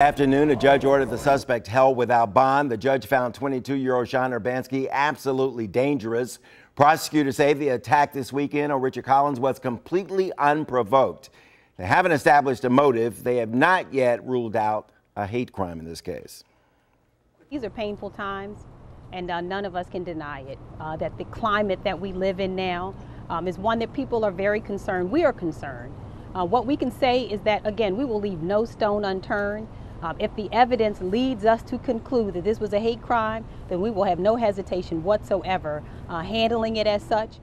Afternoon, a judge ordered the suspect held without bond. The judge found 22-year-old Sean Urbanski absolutely dangerous. Prosecutors say the attack this weekend on Richard Collins was completely unprovoked. They haven't established a motive. They have not yet ruled out a hate crime in this case. These are painful times, and none of us can deny it. That the climate that we live in now is one that people are very concerned. We are concerned. What we can say is that, again, we will leave no stone unturned. If the evidence leads us to conclude that this was a hate crime, then we will have no hesitation whatsoever handling it as such.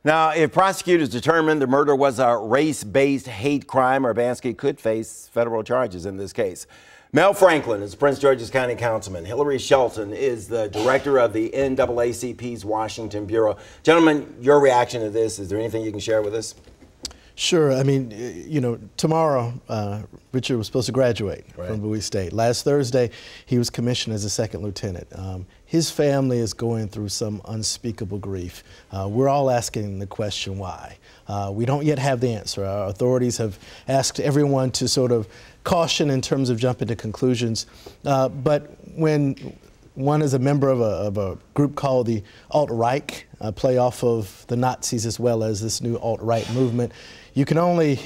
Now, if prosecutors determine the murder was a race-based hate crime, Urbanski could face federal charges in this case. Mel Franklin is Prince George's County Councilman. Hillary Shelton is the director of the NAACP's Washington Bureau. Gentlemen, your reaction to this, is there anything you can share with us? Sure. I mean, you know, tomorrow, Richard was supposed to graduate from Bowie State. Last Thursday, he was commissioned as a second lieutenant. His family is going through some unspeakable grief. We're all asking the question, why? We don't yet have the answer. Our authorities have asked everyone to sort of caution in terms of jumping to conclusions. But when one is a member of a group called the Alt-Right, play off of the Nazis as well as this new alt-right movement, you can only,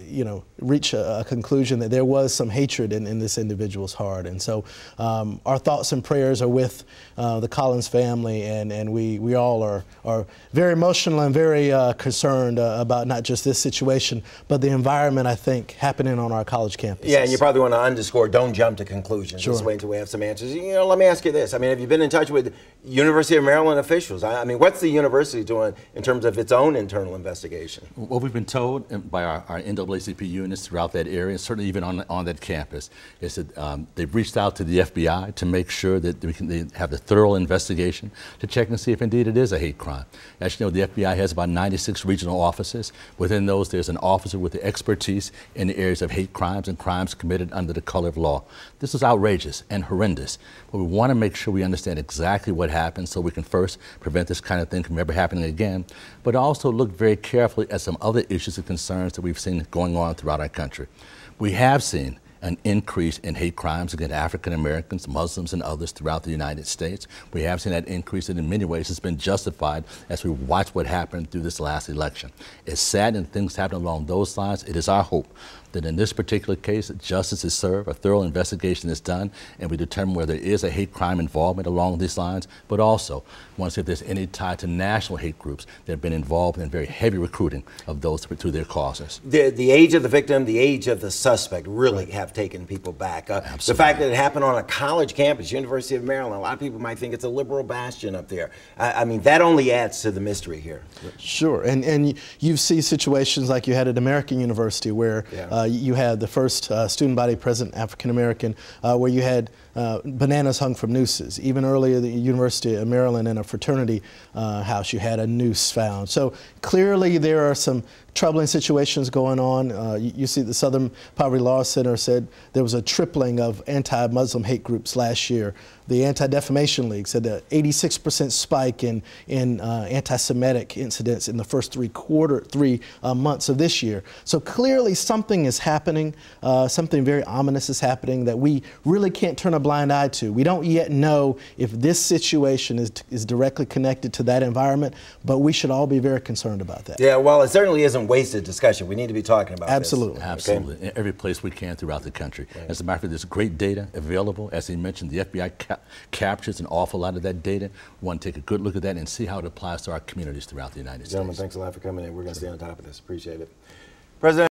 you know, reach a conclusion that there was some hatred in this individual's heart. And so our thoughts and prayers are with the Collins family, and we all are very emotional and very concerned about not just this situation, but the environment, I think, happening on our college campuses. Yeah, and you probably want to underscore, don't jump to conclusions. Sure. Just wait until we have some answers. You know, let me ask you this. I mean, have you been in touch with University of Maryland officials? I mean, what's the university doing in terms of its own internal investigation? What we've been told by our NAACP units throughout that area, and certainly even on that campus, is that they've reached out to the FBI to make sure that they have a thorough investigation to check and see if indeed it is a hate crime. As you know, the FBI has about 96 regional offices. Within those, there's an officer with the expertise in the areas of hate crimes and crimes committed under the color of law. This is outrageous and horrendous, but we want to make sure we understand exactly what happened so we can first prevent this kind of thing from ever happening again, but also look very carefully at some other issues and concerns that we've seen going on throughout our country. We have seen an increase in hate crimes against African Americans, Muslims, and others throughout the United States. We have seen that increase, and in many ways it's been justified as we watch what happened through this last election. It's sad and things happen along those lines. It is our hope that in this particular case, justice is served, a thorough investigation is done, and we determine whether there is a hate crime involvement along these lines, but also want to see if there's any tie to national hate groups that have been involved in very heavy recruiting of those to their causes. The age of the victim, the age of the suspect really have taken people back. The fact that it happened on a college campus, University of Maryland, a lot of people might think it's a liberal bastion up there. I mean, that only adds to the mystery here. Sure, and you see situations like you had at American University where you had the first student body president, African American, where you had bananas hung from nooses. Even earlier at the University of Maryland in a fraternity house, you had a noose found. So clearly there are some troubling situations going on. You see the Southern Poverty Law Center said there was a tripling of anti-Muslim hate groups last year. The Anti-Defamation League said that 86% spike in anti-Semitic incidents in the first three months of this year. So clearly something is happening, something very ominous is happening that we really can't turn a blind eye to. We don't yet know if this situation is directly connected to that environment, but we should all be very concerned about that. Yeah, well, it certainly isn't wasted discussion. We need to be talking about Absolutely. this. Absolutely. Okay? In every place we can throughout the country. As a matter of fact, there's great data available. As he mentioned, the FBI captures an awful lot of that data. We want to take a good look at that and see how it applies to our communities throughout the United States. Gentlemen, thanks a lot for coming in. We're going to stay on top of this. Appreciate it. President